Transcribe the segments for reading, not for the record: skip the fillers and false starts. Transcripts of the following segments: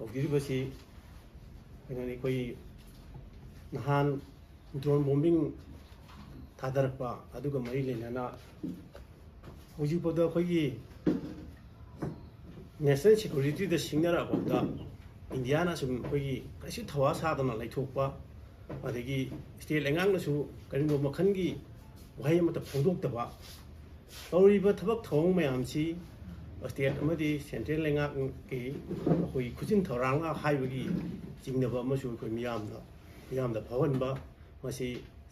ꯍꯧꯖꯤꯛꯕꯁꯤ ꯀꯩꯅꯣꯅꯤ ꯑꯩꯈꯣꯏ ꯅꯍꯥꯟ ꯗ꯭ꯔꯣꯟ ꯕꯣꯝꯕꯤꯡ ꯊꯥꯗꯔꯛꯄ ꯑꯗꯨꯒ ꯃꯔꯤ ꯂꯩꯅꯅ ꯍꯧꯖꯤꯛꯐꯥꯎꯗ ꯑꯩꯈꯣꯏꯒꯤ ꯅꯦꯁꯅꯦꯜ ꯁꯦꯀ꯭ꯌꯨꯔꯤꯇꯤꯗ ꯁꯤꯡꯅꯔꯛꯑꯕꯗ ꯏꯟꯗꯤꯌꯥꯅ ꯁꯨꯝ ꯑꯩꯈꯣꯏꯒꯤ ꯀꯩꯁꯨ ꯊꯋꯥ ꯁꯥꯗꯅ ꯂꯩꯊꯣꯛꯄ ꯑꯗꯒꯤ ꯁ꯭ꯇꯦꯠ ꯂꯩꯉꯥꯛꯅꯁꯨ ꯀꯔꯤꯒꯨꯝꯕ ꯃꯈꯜꯒꯤ ꯋꯥꯍꯩ ꯑꯃꯠꯇ ꯐꯣꯡꯗꯣꯛꯇꯕ ꯇꯧꯔꯤꯕ ꯊꯕꯛ ꯊꯧꯔꯝ ꯃꯌꯥꯝꯁꯤ ꯁ꯭ꯇꯦꯠ ꯑꯃꯗꯤ ꯁꯦꯟꯇ꯭ꯔꯦꯜ ꯂꯩꯉꯥꯛꯀꯤ ꯑꯩꯈꯣꯏ ꯈꯨꯖꯤꯟ ꯊꯧꯔꯥꯡꯒ ꯍꯥꯏꯕꯒꯤ ꯆꯤꯡꯅꯕ ꯑꯃꯁꯨ ꯑꯩꯈꯣꯏ ꯃꯤꯌꯥꯝꯗ ꯐꯥꯎꯍꯟꯕ ꯃꯁꯤ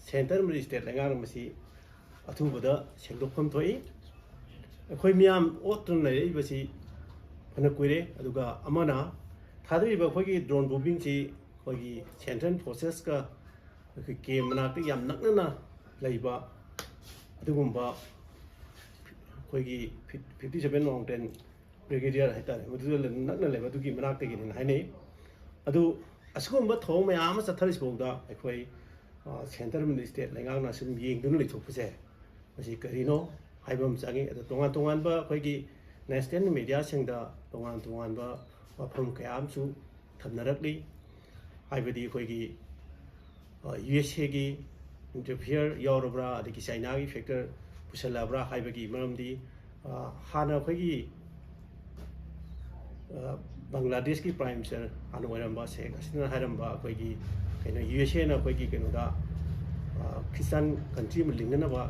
ꯁꯦꯟꯇꯔ ꯑꯃꯗꯤ ꯁ꯭ꯇꯦꯠ ꯂꯩꯉꯥꯛꯅ ꯃꯁꯤ ꯑꯊꯨꯕꯗ ꯁꯦꯡꯗꯣꯛꯐꯝ ꯊꯣꯛꯏ ꯑꯩꯈꯣꯏ ꯃꯤꯌꯥꯝ ꯑꯣꯠꯇꯨꯅ ꯂꯩꯔꯛꯏꯕꯁꯤ ꯐꯅ ꯀꯨꯏꯔꯦ ꯑꯗꯨꯒ ꯑꯃꯅ ꯊꯥꯗꯔꯤꯕ ꯑꯩꯈꯣꯏꯒꯤ ꯗ꯭ꯔꯣꯟ ꯕꯣꯝꯕꯤꯡꯁꯤ ꯑꯩꯈꯣꯏꯒꯤ ꯁꯦꯟꯇ꯭ꯔꯦꯜ ꯐꯣꯔꯁꯦꯁꯀ ꯑꯩꯈꯣꯏ ꯀꯦꯝ ꯃꯅꯥꯛꯇ ꯌꯥꯝ ꯅꯛꯅꯅ ꯂꯩꯕ ꯑꯗꯨꯒꯨꯝꯕ ꯑꯩꯈꯣꯏꯒꯤ 57 ꯃꯥꯎꯟꯇꯦꯟ ꯕ꯭ꯔꯤꯒꯦꯗꯤꯌꯔ ꯍꯥꯏꯇꯥꯔꯦ ꯃꯗꯨꯗ ꯅꯛꯅ ꯂꯩꯕ ꯑꯗꯨꯒꯤ ꯃꯅꯥꯛꯇꯒꯤꯅꯦꯅ ꯍꯥꯏꯅꯩ ꯑꯗꯨ ꯑꯁꯤꯒꯨꯝꯕ ꯊꯧꯑꯣꯡ ꯃꯌꯥꯝ ꯑꯃ ꯆꯠꯊꯔꯤꯁꯤꯐꯥꯎꯗ ꯑꯩꯈꯣꯏ ꯁꯦꯟꯇꯔ ꯑꯃꯗꯤ ꯁ꯭ꯇꯦꯠ ꯂꯩꯉꯥꯛꯅ ꯁꯨꯝ ꯌꯦꯡꯗꯨꯅ ꯂꯩꯊꯣꯛꯄꯁꯦ ꯃꯁꯤ ꯀꯔꯤꯅꯣ ꯍꯥꯏꯕ ꯑꯃ ꯆꯪꯉꯤ ꯑꯗꯣ ꯇꯣꯉꯥꯟ ꯇꯣꯉꯥꯟꯕ ꯑꯩꯈꯣꯏꯒꯤ ꯅꯦꯁꯅꯦꯜ ꯃꯦꯗꯤꯌꯥꯁꯤꯡꯗ ꯇꯣꯉꯥꯟ ꯇꯣꯉꯥꯟꯕ ꯋꯥꯐꯝ ꯀꯌా ꯑꯃꯁꯨ ꯊꯝꯅꯔꯛꯂꯤ ꯍꯥꯏꯕꯗꯤ ꯑꯩꯈꯣꯏꯒꯤ USA ꯏꯟꯇꯔꯐꯤꯌꯔ ꯌꯥꯎꯔꯕ꯭ꯔꯥ ꯑꯗꯒꯤ ꯆꯥꯏꯅꯥꯒꯤ ꯐꯦꯛꯇꯔ ꯄꯨꯁꯜꯂꯕ꯭ꯔꯥ ꯍꯥꯏꯕꯒꯤ ꯃꯔꯝꯗꯤ ꯍꯥꯟꯅ ꯑꯩꯈꯣꯏꯒꯤ ꯕꯪꯒ꯭ꯂꯥꯗꯦꯁꯀꯤ ꯄ꯭ꯔꯥꯏꯝ ꯃꯤꯅꯤꯁꯇꯔ ꯍꯥꯟꯅ ꯑꯣꯏꯔꯝꯕ ꯁꯦꯈ ꯍꯁꯤꯅꯥꯅ ꯍꯥꯏꯔꯝꯕ ꯑꯩꯈꯣꯏꯒꯤ ꯀꯩꯅꯣ USAꯅ ꯑꯩꯈꯣꯏꯒꯤ ꯀꯩꯅꯣꯗ ꯈ꯭ꯔꯤꯁꯇꯥꯟ ꯀꯟꯇ꯭ꯔꯤ ꯑꯃ ꯂꯤꯡꯅꯅꯕ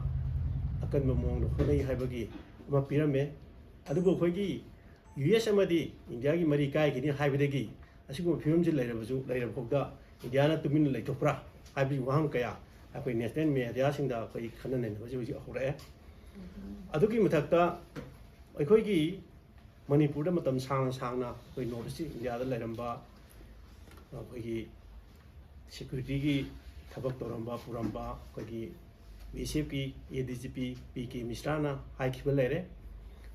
ꯑꯀꯟꯕ ꯃꯑꯣꯡꯗ ꯍꯣꯠꯅꯩ ꯍꯥꯏꯕꯒꯤ ꯑꯃ ꯄꯤꯔꯝꯃꯦ ꯑꯗꯨꯕꯨ ꯑꯩꯈꯣꯏꯒꯤ US ꯑꯃꯗꯤ ꯏꯟꯗꯤꯌꯥꯒꯤ ꯃꯔꯤ ꯀꯥꯏꯒꯅꯤ ꯍꯥꯏꯕꯗꯒꯤ ꯑꯁꯤꯒꯨꯝꯕ ꯐꯤꯕꯝꯁꯤ ꯂꯩꯔꯕꯐꯥꯎꯗ ꯏꯟꯗꯤꯌꯥꯅ ꯇꯨꯃꯤꯟꯅ ꯂꯩꯊꯣꯛꯄ꯭ꯔꯥ ꯍꯥꯏꯕꯒꯤ ꯋꯥꯍꯪ ꯀꯌꯥ ꯑꯩꯈꯣꯏ ꯅꯦꯁꯅꯦꯜ ꯃꯦꯗꯤꯌꯥꯁꯤꯡꯗ ꯑꯩꯈꯣꯏ ꯈꯟꯅ ꯅꯩꯅꯕꯁꯤ ꯍꯧꯖꯤꯛ ꯍꯧꯔꯛꯑꯦ ꯑꯗꯨꯒꯤ ꯃꯊꯛꯇ ꯑꯩꯈꯣꯏꯒꯤ ꯃꯅꯤꯄꯨꯔꯗ ꯃꯇꯝ ꯁꯥꯡꯅ ꯑꯩꯈꯣꯏ ꯅꯣꯔꯠ ꯏꯁ ꯏꯟꯗꯤꯌꯥꯗ ꯂꯩꯔꯝꯕ ꯑꯩꯈꯣꯏꯒꯤ ꯁꯦꯀ꯭ꯌꯨꯔꯤꯇꯤꯒꯤ ꯊꯕꯛ ꯇꯧꯔꯝꯕ ꯄꯨꯔꯝꯕ ꯑꯩꯈꯣꯏꯒꯤ BSFꯀꯤ ADGP PK ꯃꯤꯁ꯭ꯔꯥꯅ ꯍꯥꯏꯈꯤꯕ ꯂꯩꯔꯦ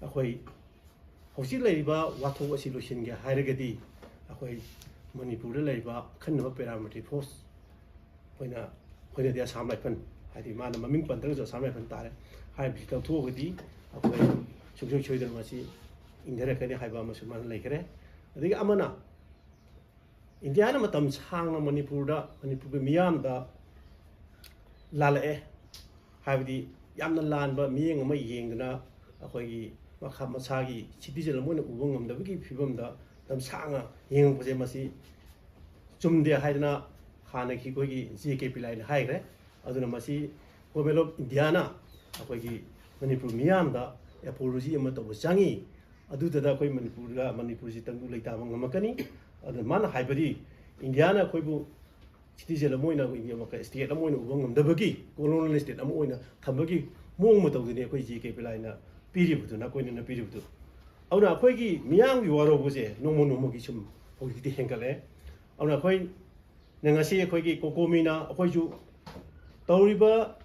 ꯑꯩꯈꯣꯏ ꯍꯧꯖꯤꯛ ꯂꯩꯔꯤꯕ ꯋꯥꯊꯣꯛ ꯑꯁꯤ ꯂꯣꯏꯁꯤꯟꯒꯦ ꯍꯥꯏꯔꯒꯗꯤ ꯑꯩꯈꯣꯏ ꯃꯅꯤꯄꯨꯔꯗ ꯂꯩꯔꯤꯕ ꯑꯈꯟꯅꯕ ꯄꯦꯔꯥꯃꯤꯂꯤꯇꯔꯤ ꯐꯣꯔꯁ ꯑꯩꯈꯣꯏꯅꯗꯤ ꯑꯁꯥꯝ ꯔꯥꯏꯐꯜ ꯍꯥꯏꯗꯤ ꯃꯥꯅ ꯃꯃꯤꯡ ꯄꯟꯗ꯭ꯔꯒꯁꯨ ꯑꯁꯥꯝ ꯔꯥꯏꯐꯜ ꯇꯥꯔꯦ ꯍꯥꯏꯕꯁꯤ ꯂꯧꯊꯣꯛꯑꯒꯗꯤ ꯑꯩꯈꯣꯏ ꯁꯨꯡꯁꯣꯏ ꯁꯣꯏꯗꯅ ꯃꯁꯤ ꯏꯪꯊꯔꯛꯀꯅꯤ ꯍꯥꯏꯕ ꯑꯃꯁꯨ ꯃꯥꯅ ꯂꯩꯈ꯭ꯔꯦ ꯑꯗꯒꯤ ꯑꯃꯅ ꯏꯟꯗꯤꯌꯥꯅ ꯃꯇꯝ ꯁꯥꯡꯅ ꯃꯅꯤꯄꯨꯔꯒꯤ ꯃꯤꯌꯥꯝꯗ ꯂꯥꯜꯂꯛꯑꯦ ꯍꯥꯏꯕꯗꯤ ꯌꯥꯝꯅ ꯂꯥꯟꯕ ꯃꯤꯠꯌꯦꯡ ꯑꯃ ꯌꯦꯡꯗꯨꯅ ꯑꯩꯈꯣꯏꯒꯤ ꯃꯁꯥꯒꯤ ꯁꯤꯇꯤꯖꯦꯟ ꯑꯃ ꯑꯣꯏꯅ ꯎꯕ ꯉꯝꯗꯕꯒꯤ ꯐꯤꯕꯝꯗ ꯃꯇꯝ ꯁꯥꯡꯅ ꯌꯦꯡꯉꯛꯄꯁꯦ ꯃꯁꯤ ꯆꯨꯝꯗꯦ ꯍꯥꯏꯗꯅ ꯍꯥꯟꯅꯒꯤ ꯑꯩꯈꯣꯏꯒꯤ JK ꯄꯤꯂꯥꯏꯅ ꯍꯥꯏꯈ꯭ꯔꯦ ꯑꯗꯨꯅ ꯃꯁꯤ ꯒꯣꯔꯃꯦꯟ ꯑꯣꯐ ꯏꯟꯗꯤꯌꯥꯅ ꯑꯩꯈꯣꯏꯒꯤ ꯃꯅꯤꯄꯨꯔ ꯃꯤꯌꯥꯝꯗ ꯑꯦꯄꯣꯂꯣꯖꯤ ꯑꯃ ꯇꯧꯕ ꯆꯪꯉꯤ ꯑꯗꯨꯗ ꯑꯩꯈꯣꯏ ꯃꯅꯤꯄꯨꯔꯁꯤ ꯇꯪꯗꯨ ꯂꯩꯇꯥꯕ ꯉꯝꯃꯛꯀꯅꯤ ꯑꯗꯨꯅ ꯃꯥꯅ ꯍꯥꯏꯕꯗꯤ ꯏꯟꯗꯤꯌꯥꯅ ꯑꯩꯈꯣꯏꯕꯨ ꯁꯤꯇꯤꯖꯦꯟ ꯑꯃ ꯑꯣꯏꯅ ꯁ꯭ꯇꯦꯠ ꯑꯃ ꯑꯣꯏꯅ ꯎꯕ ꯉꯝꯗꯕꯒꯤ ꯀꯣꯂꯣꯅꯤꯌꯦꯜ ꯁ꯭ꯇꯦꯠ ꯑꯃ ꯑꯣꯏꯅ ꯊꯝꯕꯒꯤ ꯃꯑꯣꯡ ꯃꯇꯧꯗꯨꯅꯤ ꯑꯩꯈꯣꯏ JK ꯄꯤꯂꯥꯏꯅ ꯄꯤꯔꯤꯕꯗꯨ ꯅꯀꯣꯏꯅꯅ ꯄꯤꯔꯤꯕꯗꯨ ꯑꯗꯨꯅ ꯑꯩꯈꯣꯏꯒꯤ ꯃꯤꯌꯥꯝꯒꯤ ꯋꯥꯔꯧꯕꯁꯦ ꯅꯣꯡꯃ ꯅꯣꯡꯃꯒꯤ ꯁꯨꯝ ꯍꯧꯖꯤꯛꯇꯤ ꯍꯦꯟꯒꯠꯂꯛꯑꯦ ꯑꯗꯨꯅ ꯑꯩꯈꯣꯏꯅ ꯉꯁꯤ ꯑꯩꯈꯣꯏꯒꯤ ꯀꯣꯀꯣꯃꯤꯅ ꯑꯩꯈꯣꯏꯁꯨ ꯇꯧꯔꯤꯕ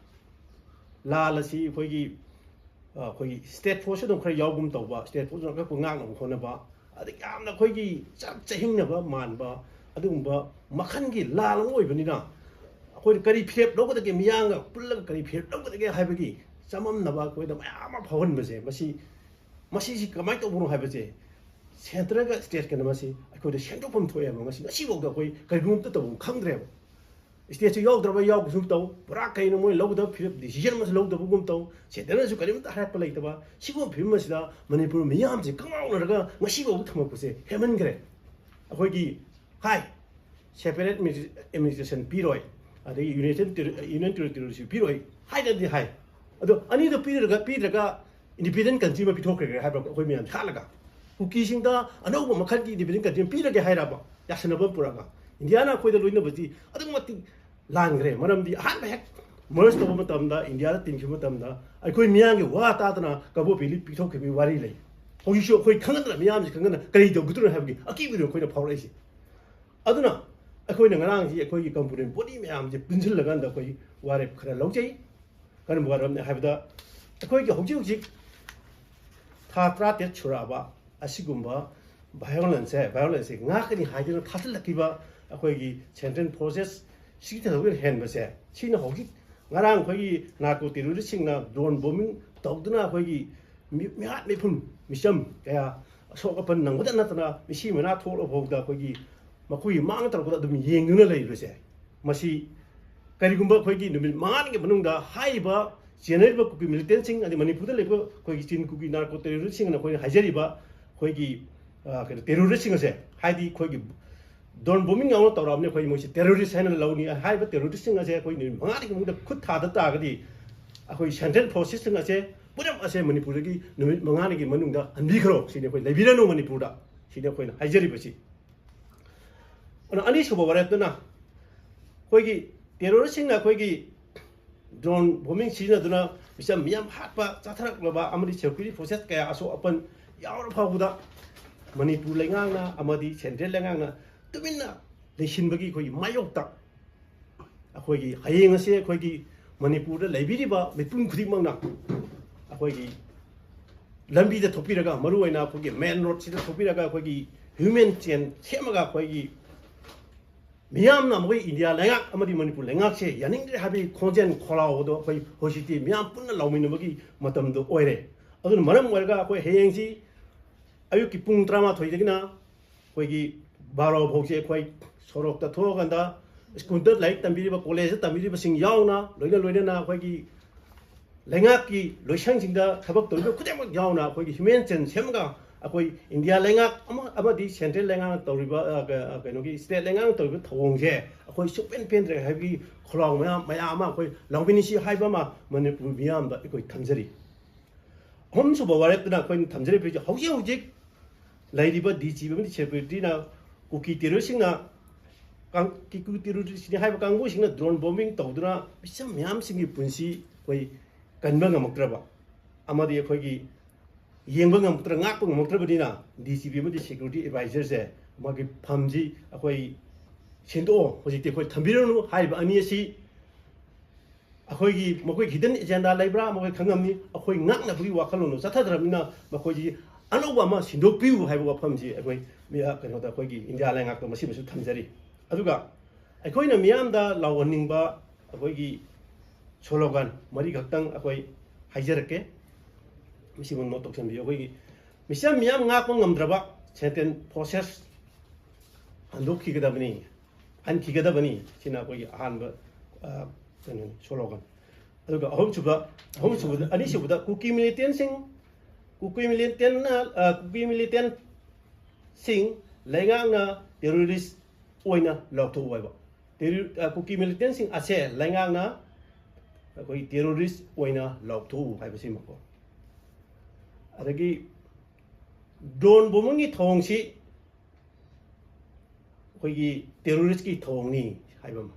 ꯂꯥꯜ ꯑꯁꯤ ꯑꯩꯈꯣꯏꯒꯤ ꯁ꯭ꯇꯦꯠ ꯐꯣꯔꯁ ꯑꯗꯨꯝ ꯈꯔ ꯌꯥꯎꯒꯨꯝ ꯇꯧꯕ ꯁ꯭ꯇꯦꯠ ꯐꯣꯔꯁꯅ ꯈꯔ ꯉꯥꯛꯅꯕ ꯍꯣꯠꯅꯕ ꯑꯗꯒꯤ ꯌꯥꯝꯅ ꯑꯩꯈꯣꯏꯒꯤ ꯆꯍꯤꯡꯅꯕ ꯃꯥꯟꯕ ꯑꯗꯨꯒꯨꯝꯕ ꯃꯈꯜꯒꯤ ꯂꯥꯜ ꯑꯃ ꯑꯣꯏꯕꯅꯤꯅ ꯑꯩꯈꯣꯏꯅ ꯀꯔꯤ ꯐꯤꯔꯦꯞ ꯂꯧꯒꯗꯒꯦ ꯃꯤꯌꯥꯝꯒ ꯄꯨꯜꯂꯒ ꯀꯔꯤ ꯐꯤꯔꯦꯞ ꯂꯧꯒꯗꯒꯦ ꯍꯥꯏꯕꯒꯤ ꯆꯃꯝꯅꯕ ꯑꯩꯈꯣꯏꯗ ꯃꯌꯥꯝ ꯑꯃ ꯐꯥꯎꯍꯟꯕꯁꯦ ꯃꯁꯤꯁꯤ ꯀꯃꯥꯏꯅ ꯇꯧꯕꯅꯣ ꯍꯥꯏꯕꯁꯦ ꯁꯦꯟꯇꯔꯒ ꯁ꯭ꯇꯦꯠꯀꯅ ꯃꯁꯤ ꯑꯩꯈꯣꯏꯗ ꯁꯦꯝꯗꯣꯛꯐꯝ ꯊꯣꯛꯑꯦꯕ ꯉꯁꯤꯐꯥꯎꯗ ꯑꯩꯈꯣই ꯀꯔꯤꯒꯨꯝꯕ ꯇꯧꯕ ꯈꯪꯗ꯭ꯔꯦꯕ ꯁ꯭ꯇꯦꯠꯁꯨ ꯌꯥꯎꯗ꯭ꯔꯕ ꯌꯥꯎꯕꯁꯨ ꯇꯧ ꯄꯨꯔꯥ ꯀꯩꯅꯣ ꯃꯣꯏ ꯂꯧꯒꯗꯕ ꯐꯤꯔꯦꯞ ꯗꯤꯁꯤꯖꯟ ꯑꯃꯁꯨ ꯂꯧꯗꯕꯒꯨꯝ ꯇꯧ ꯁꯦꯟꯇꯔꯅꯁꯨ ꯀꯔꯤꯝꯇ ꯍꯥꯏꯔꯛꯄ ꯂꯩꯇꯕ ꯁꯤꯒꯨꯝꯕ ꯐꯤꯕꯝ ꯑꯁꯤꯗ ꯃꯅꯤꯄꯨꯔ ꯃꯤꯌꯥꯝꯁꯦ ꯀꯪꯉꯥꯎꯅꯔꯒ ꯉꯁꯤꯐꯥꯎꯕ ꯊꯝꯃꯛꯄꯁꯦ ꯍꯦꯟꯃꯟꯈ꯭ꯔꯦ ꯑꯩꯈꯣꯏꯒꯤ ꯍꯥꯏ ꯁꯦꯄꯔꯦꯠ ꯑꯦꯗꯃꯤꯅꯤꯁꯇ꯭ꯔꯦꯁꯟ ꯄꯤꯔꯣꯏ ꯑꯗꯒꯤ ꯌꯨꯅꯤꯌꯟ ꯇꯦꯔꯤꯇꯣꯔꯤꯁꯨ ꯄꯤꯔꯣꯏ ꯍꯥꯏꯅꯗꯤ ꯍꯥꯏ ꯑꯗꯣ ꯑꯅꯤꯗꯣ ꯄꯤꯗ꯭ꯔꯒ ꯏꯟꯗꯤꯄꯦꯟꯗꯦꯟ ꯀꯟꯇ꯭ꯔꯤ ꯑꯃ ꯄꯤꯊꯣꯛꯈ꯭ꯔꯦ ꯍꯥꯏꯕ ꯑꯩꯈꯣꯏ ꯃꯌꯥꯝ ꯁꯥꯠꯂꯒ ꯀꯨꯀꯤꯁꯤꯡꯗ ꯑꯅꯧꯕ ꯃꯈꯜꯒꯤ ꯏꯟꯗꯤꯄꯦꯟꯗꯦꯟ ꯀꯟꯇ꯭ꯔꯤ ꯄꯤꯔꯒꯦ ꯍꯥꯏꯔꯕ ꯌꯥꯁꯟꯅꯕ ꯄꯨꯔꯛꯑꯒ ꯏꯟꯗꯤꯌꯥꯅ ꯑꯩꯈꯣꯏꯗ ꯂꯣꯏꯅꯕꯗꯤ ꯑꯗꯨꯛꯀꯤ ꯃꯇꯤꯛ ꯂꯥꯟꯈ꯭ꯔꯦ ꯃꯔꯝꯗꯤ ꯑꯍꯥꯟꯕ ꯍꯦꯛ ꯃꯔꯁ ꯇꯧꯕ ꯃꯇꯝꯗ ꯏꯟꯗꯤꯌꯥꯗ ꯇꯤꯟꯈꯤꯕ ꯃꯇꯝꯗ ꯑꯩꯈꯣꯏ ꯃꯤꯌꯥꯝꯒꯤ ꯋꯥ ꯇꯥꯗꯅ ꯀꯕꯣ ꯚꯦꯂꯤ ꯄꯤꯊꯣꯛꯈꯤꯕꯒꯤ ꯋꯥꯔꯤ ꯂꯩ ꯍꯧꯖꯤꯛꯁꯨ ꯑꯩꯈꯣꯏ ꯈꯪꯒꯗꯅ ꯃꯤꯌꯥꯝꯁꯤ ꯈꯪꯒꯗꯅ ꯀꯔꯤ ꯇꯧꯒꯗꯣꯏꯅꯣ ꯍꯥꯏꯕꯒꯤ ꯑꯀꯤꯕꯗꯨ ꯑꯩꯈꯣꯏꯅ ꯐꯥꯎꯔꯛꯏꯁꯦ ꯑꯗꯨꯅ ꯑꯩꯈꯣꯏꯅ ꯉꯔꯥꯡꯁꯤ ꯑꯩꯈꯣꯏꯒꯤ ꯀꯝꯄꯣꯅꯦꯟ ꯕꯣꯗꯤ ꯃꯌꯥꯝꯁꯦ ꯄꯨꯟꯁꯤꯜꯂꯀꯥꯟꯗ ꯑꯩꯈꯣꯏ ꯋꯥꯔꯦꯞ ꯈꯔ ꯂꯧꯖꯩ ꯀꯔꯝꯕ ꯋꯥꯔꯦꯞꯅꯤ ꯍꯥꯏꯕꯗ ꯑꯩꯈꯣꯏꯒꯤ ꯍꯧꯖꯤꯛ ꯊꯥ 13 ꯁꯨꯔꯛꯑꯕ ꯑꯁꯤꯒꯨꯝꯕ ꯚꯥꯏꯑꯣꯂꯦꯟꯁꯁꯦ ꯉꯥꯛꯀꯅꯤ ꯍꯥꯏꯗꯨꯅ ꯊꯥꯖꯤꯜꯂꯛꯈꯤꯕ ꯑꯩꯈꯣꯏꯒꯤ ꯁꯦꯟꯇ꯭ꯔꯦꯜ ꯐꯣꯔꯁꯦꯁ ꯁꯤꯒꯤ ꯊꯕꯛ ꯍꯦꯟꯕꯁꯦ ꯁꯤꯅ ꯍꯧꯖꯤꯛ ꯉꯔꯥꯡ ꯑꯩꯈꯣꯏꯒꯤ ꯅꯥꯔꯀꯣ ꯇꯦꯔꯣꯔꯤꯁꯁꯤꯡꯅ ꯗ꯭ꯔꯣꯟ ꯕꯣꯝꯕꯤꯡ ꯇꯧꯗꯨꯅ ꯑꯩꯈꯣꯏꯒꯤ ꯃꯤꯍꯥꯠ ꯃꯤꯄꯨꯟ ꯃꯤꯆꯝ ꯀꯌꯥ ꯑꯁꯣꯛ ꯑꯄꯟ ꯅꯪꯕꯗ ꯅꯠꯇꯅ ꯃꯤꯁꯤ ꯃꯅꯥ ꯊꯣꯛꯂꯐꯥꯎꯗ ꯑꯩꯈꯣꯏꯒꯤ ꯃꯈꯣꯏꯒꯤ ꯃꯥꯡ ꯇꯧꯔꯛꯄꯗ ꯑꯗꯨꯝ ꯌꯦꯡꯗꯨꯅ ꯂꯩꯔꯤꯕꯁꯦ ꯃꯁꯤ ꯀꯔꯤꯒꯨꯝꯕ ꯑꯩꯈꯣꯏꯒꯤ ꯅꯨꯃꯤꯠ ꯃꯉꯥꯅꯤꯒꯤ ꯃꯅꯨꯡꯗ ꯍꯥꯏꯔꯤꯕ ꯆꯦꯟꯅꯔꯤꯕ ꯀꯨꯀꯤ ꯃꯤꯂꯤꯇꯦꯟꯁꯤꯡ ꯑꯗꯩ ꯃꯅꯤꯄꯨꯔꯗ ꯂꯩꯕ ꯑꯩꯈꯣꯏꯒꯤ ꯆꯤꯟ ꯀꯨꯀꯤ ꯅꯥꯔꯀꯣ ꯇꯦꯔꯣꯔꯤꯁꯁꯤꯡꯅ ꯑꯩꯈꯣꯏꯅ ꯍꯥꯏꯖꯔꯤꯕ ꯑꯩꯈꯣꯏꯒꯤ ꯀꯩꯅꯣ ꯇꯦꯔꯣꯔꯤꯁꯁꯤꯡ ꯑꯁꯦ ꯍꯥꯏꯗꯤ ꯑꯩꯈꯣꯏꯒꯤ ꯗ꯭ꯔꯣꯟ ꯕꯣꯝꯕꯤꯡ ꯌꯥꯎꯅ ꯇꯧꯔꯛꯑꯕꯅꯤ ꯑꯩꯈꯣꯏ ꯃꯣꯏꯁꯤ ꯇꯦꯔꯣꯔꯤꯁ ꯍꯥꯏꯅ ꯂꯧꯅꯤ ꯍꯥꯏꯔꯤꯕ ꯇꯦꯔꯣꯔꯤꯁꯁꯤꯡ ꯑꯁꯦ ꯑꯩꯈꯣꯏ ꯅꯨꯃꯤꯠ ꯃꯉꯥꯅꯤꯒꯤ ꯃꯅꯨꯡꯗ ꯈꯨꯠ ꯊꯥꯗ ꯇꯥꯔꯒꯗꯤ ꯑꯩꯈꯣꯏ ꯁꯦꯟꯇ꯭ꯔꯦꯜ ꯐꯣꯔꯁꯦꯁꯁꯤꯡ ꯑꯁꯦ ꯄꯨꯝꯅꯃꯛ ꯑꯁꯦ ꯃꯅꯤꯄꯨꯔꯗꯒꯤ ꯅꯨꯃꯤꯠ ꯃꯉꯥꯅꯤꯒꯤ ꯃꯅꯨꯡꯗ ꯍꯟꯕꯤꯈ꯭ꯔꯣ ꯁꯤꯅꯤ ꯑꯩꯈꯣꯏ ꯂꯩꯕꯤꯔꯅꯨ ꯃꯅꯤꯄꯨꯔꯗ ꯁꯤꯅꯤ ꯑꯩꯈꯣꯏꯅ ꯍꯥꯏꯖꯔꯤꯕꯁꯤ ꯑꯗꯨꯅ ꯑꯅꯤꯁꯨꯕ ꯋꯥꯔꯦꯞꯇꯨꯅ ꯑꯩꯈꯣꯏꯒꯤ ꯇꯦꯔꯣꯔꯤꯁꯁꯤꯡꯅ ꯑꯩꯈꯣꯏꯒꯤ ꯗ꯭ꯔꯣꯟ ꯕꯣꯝꯕꯤꯡ ꯁꯤꯖꯤꯟꯅꯗꯨꯅ ꯃꯤꯆꯝ ꯃꯤꯌꯥꯝ ꯍꯥꯠꯄ ꯆꯠꯊꯔꯛꯂꯕ ꯑꯃꯗꯤ ꯁꯦꯀ꯭ꯌꯨꯔꯤꯇꯤ ꯐꯣꯔꯁꯦꯁ ꯀꯌꯥ ꯑꯁꯣꯛ ꯑꯄꯟ ꯌꯥꯎꯔ ꯐꯥꯎꯕꯗ ꯃꯅꯤꯄꯨꯔ ꯂꯩꯉꯥꯛꯅ ꯑꯃꯗꯤ ꯁꯦꯟꯇ꯭ꯔꯦꯜ ꯂꯩꯉꯥꯛꯅ ꯇꯨꯃꯤꯟꯅ ꯂꯩꯁꯤꯟꯕꯒꯤ ꯑꯩꯈꯣꯏꯒꯤ ꯃꯥꯌꯣꯛꯇ ꯑꯩꯈꯣꯏꯒꯤ ꯍꯌꯦꯡ ꯑꯁꯤ ꯑꯩꯈꯣꯏꯒꯤ ꯃꯅꯤꯄꯨꯔꯗ ꯂꯩꯕꯤꯔꯤꯕ ꯃꯤꯄꯨꯝ ꯈꯨꯗꯤꯡꯃꯛꯅ ꯑꯩꯈꯣꯏꯒꯤ ꯂꯝꯕꯤꯗ ꯊꯣꯛꯄꯤꯔꯒ ꯃꯔꯨꯑꯣꯏꯅ ꯑꯩꯈꯣꯏꯒꯤ ꯃꯦꯟ ꯔꯣꯗꯁꯤꯗ ꯊꯣꯛꯄꯤꯔꯒ ꯑꯩꯈꯣꯏꯒꯤ ꯍ꯭ꯌꯨꯃꯦꯟ ꯆꯦꯟ ꯁꯦꯝꯃꯒ ꯑꯩꯈꯣꯏꯒꯤ ꯃꯤꯌꯥꯝꯅ ꯃꯈꯣꯏ ꯏꯟꯗꯤꯌꯥ ꯂꯩꯉꯥꯛ ꯑꯃꯗꯤ ꯃꯅꯤꯄꯨꯔ ꯂꯩꯉꯥꯛꯁꯦ ꯌꯥꯅꯤꯡꯗ꯭ꯔꯦ ꯍꯥꯏꯕꯒꯤ ꯈꯣꯟꯖꯦꯜ ꯈꯣꯜꯂꯥꯎꯕꯗꯣ ꯑꯩꯈꯣꯏ ꯍꯧꯖꯤꯛꯇꯤ ꯃꯤꯌꯥꯝ ꯄꯨꯟꯅ ꯂꯥꯎꯃꯤꯟꯅꯕꯒꯤ ꯃꯇꯝꯗꯣ ꯑꯣꯏꯔꯦ ꯑꯗꯨꯅ ꯃꯔꯝ ꯑꯣꯏꯔꯒ ꯑꯩꯈꯣꯏ ꯍꯌꯦꯡꯁꯤ ꯑꯌꯨꯛꯀꯤ ꯄꯨꯡ 12ꯗꯒꯤꯅ ꯑꯩꯈꯣꯏꯒꯤ 12 ꯐꯥꯎꯁꯦ ꯑꯩꯈꯣꯏ ꯁꯣꯔꯣꯛꯇ ꯊꯣꯛꯑꯀꯥꯟꯗ ꯁ꯭ꯀꯨꯜꯗ ꯂꯥꯏꯔꯤꯛ ꯇꯝꯕꯤꯔꯤꯕ ꯀꯣꯂꯦꯖꯇ ꯇꯝꯕꯤꯔꯤꯕꯁꯤꯡ ꯌꯥꯎꯅ ꯂꯣꯏꯅꯅ ꯑꯩꯈꯣꯏꯒꯤ ꯂꯩꯉꯥꯛꯀꯤ ꯂꯣꯏꯁꯪꯁꯤꯡꯗ ꯊꯕꯛ ꯇꯧꯔꯤꯕ ꯈꯨꯗꯤꯡꯃꯛ ꯌꯥꯎꯅ ꯑꯩꯈꯣꯏꯒꯤ ꯍ꯭ꯌꯨꯃꯦꯟ ꯆꯦꯟ ꯁꯦꯝꯃꯒ ꯑꯩꯈꯣꯏ ꯏꯟꯗꯤꯌꯥ ꯂꯩꯉꯥꯛ ꯑꯃꯗꯤ ꯁꯦꯟꯇ꯭ꯔꯦꯜ ꯂꯩꯉꯥꯛꯅ ꯇꯧꯔꯤꯕ ꯀꯩꯅꯣꯒꯤ ꯁ꯭ꯇꯦꯠ ꯂꯩꯉꯥꯛꯅ ꯇꯧꯔꯤꯕ ꯊꯧꯑꯣꯡꯁꯦ ꯑꯩꯈꯣꯏ ꯁꯨꯛꯄꯦꯟ ꯄꯦꯟꯗ꯭ꯔꯦ ꯍꯥꯏꯕꯒꯤ ꯈꯣꯜꯂꯥꯎ ꯃꯌꯥꯝ ꯑꯃ ꯑꯩꯈꯣꯏ ꯂꯥꯎꯃꯤꯟꯅꯁꯤ ꯍꯥꯏꯕ ꯑꯃ ꯃꯅꯤꯄꯨꯔ ꯃꯤꯌꯥꯝꯗ ꯑꯩꯈꯣꯏ ꯊꯝꯖꯔꯤ ꯑꯍꯨꯝꯁꯨꯕ ꯋꯥꯔꯦꯞꯇꯨꯅ ꯑꯩꯈꯣꯏꯅ ꯊꯝꯖꯔꯤꯕꯁꯤ ꯍꯧꯖꯤꯛ ꯂꯩꯔꯤꯕ ꯗꯤ ꯖꯤ ꯄꯤ ꯑꯃꯗꯤ ꯁꯦꯀ꯭ꯌꯨꯔꯤꯇꯤꯅ ꯀꯨꯀꯤ ꯇꯦꯔꯣꯔꯤꯁꯁꯤꯡꯅ ꯀꯨꯀꯤ ꯇꯦꯔꯣꯔꯤꯁꯅꯤ ꯍꯥꯏꯕ ꯀꯥꯡꯕꯨꯁꯤꯡꯅ ꯗ꯭ꯔꯣꯟ ꯕꯣꯝꯕꯤꯡ ꯇꯧꯗꯨꯅ ꯃꯤꯆꯝ ꯃꯌꯥꯝꯁꯤꯡꯒꯤ ꯄꯨꯟꯁꯤ ꯑꯩꯈꯣই ꯀꯟꯕ ꯉꯝꯃꯛꯇ꯭ꯔꯕ ꯑꯃꯗꯤ ꯑꯩꯈꯣꯏꯒꯤ ꯌꯦꯡꯕ ꯉꯝꯃꯛꯇ꯭ꯔ ꯉꯥꯛꯄ ꯉꯝꯃꯛꯇ꯭ꯔꯕꯅꯤꯅ ꯗꯤ ꯖꯤ ꯄꯤ ꯑꯃꯗꯤ ꯁꯦꯀ꯭ꯌꯨꯔꯤꯇꯤ ꯑꯦꯗꯚꯥꯏꯖꯔꯁꯦ ꯃꯥꯒꯤ ꯐꯝꯁꯤ ꯑꯩꯈꯣꯏ ꯁꯤꯟꯗꯣꯛꯑꯣ ꯍꯧꯖꯤꯛꯇꯤ ꯑꯩꯈꯣꯏ ꯊꯝꯕꯤꯔꯅꯨ ꯍꯥꯏꯔꯤꯕ ꯑꯅꯤ ꯑꯁꯤ ꯑꯩꯈꯣꯏꯒꯤ ꯃꯈꯣꯏ ꯍꯤꯗꯟ ꯑꯦꯖꯦꯟꯗꯥ ꯂꯩꯕ꯭ꯔꯥ ꯃꯈꯣꯏ ꯈꯪꯉꯝꯅꯤ ꯑꯩꯈꯣꯏ ꯉꯥꯛꯅꯕꯒꯤ ꯋꯥꯈꯜꯂꯣꯟꯗꯣ ꯆꯠꯊꯗ꯭ꯔꯕꯅꯤꯅ ꯃꯈꯣꯏꯁꯤ ꯑꯅꯧꯕ ꯑꯃ ꯁꯤꯟꯗꯣꯛꯄꯤꯌꯨ ꯍꯥꯏꯕ ꯋꯥꯐꯝꯁꯤ ꯑꯩꯈꯣꯏ ꯀꯩꯅꯣꯗ ꯑꯩꯈꯣꯏꯒꯤ ꯏꯟꯗꯤꯌꯥ ꯂꯩꯉꯥꯛꯇ ꯃꯁꯤꯃꯁꯨ ꯊꯝꯖꯔꯤ ꯑꯗꯨꯒ ꯑꯩꯈꯣꯏꯅ ꯃꯤꯌꯥꯝꯗ ꯂꯥꯎꯍꯟꯅꯤꯡꯕ ꯑꯩꯈꯣꯏꯒꯤ ꯁꯣꯂꯣꯒꯥꯟ ꯃꯔꯤꯈꯛꯇꯪ ꯑꯩꯈꯣꯏ ꯍꯥꯏꯖꯔꯛꯀꯦ ꯃꯁꯤꯕꯨ ꯅꯣꯠ ꯇꯧꯁꯟꯕꯤꯌꯨ ꯑꯩꯈꯣꯏꯒꯤ ꯃꯤꯆꯝ ꯃꯤꯌꯥꯝ ꯉꯥꯛꯄ ꯉꯝꯗ꯭ꯔꯕ ꯁꯦꯟꯇ꯭ꯔꯦꯜ ꯐꯣꯔꯁꯦꯁ ꯍꯟꯈꯤꯒꯗꯕꯅꯤ ꯁꯤꯅ ꯑꯩꯈꯣꯏꯒꯤ ꯑꯍꯥꯟꯕ ꯀꯩꯅꯣꯅꯤ ꯁꯣꯂꯣꯒꯥꯟ ꯑꯗꯨꯒ ꯑꯅꯤꯁꯨꯕꯗ ꯀꯨꯀꯤ ꯃꯤꯂꯤꯇꯦꯟꯁꯤꯡ ꯂꯩꯉꯥꯛꯅ ꯇꯦꯔꯣꯔꯤꯁ ꯑꯣꯏꯅ ꯂꯥꯎꯊꯣꯛꯎ ꯍꯥꯏꯕ ꯀꯨꯀꯤ ꯃꯤꯂꯤꯇꯦꯟꯁꯤꯡ ꯑꯁꯦ ꯂꯩꯉꯥꯛꯅ ꯑꯩꯈꯣꯏ ꯇꯦꯔꯣꯔꯤꯁ ꯑꯣꯏꯅ ꯂꯥꯎꯊꯣꯛꯎ ꯍꯥꯏꯕꯁꯤꯃꯀꯣ ꯑꯗꯒꯤ ꯗ꯭ꯔꯣꯟ ꯕꯣꯝꯕꯤꯡꯒꯤ ꯊꯧꯑꯣꯡꯁꯤ ꯑꯩꯈꯣꯏꯒꯤ ꯇꯦꯔꯣꯔꯤꯁꯀꯤ ꯊꯧꯑꯣꯡꯅꯤ ꯍꯥꯏꯕ ꯑꯃ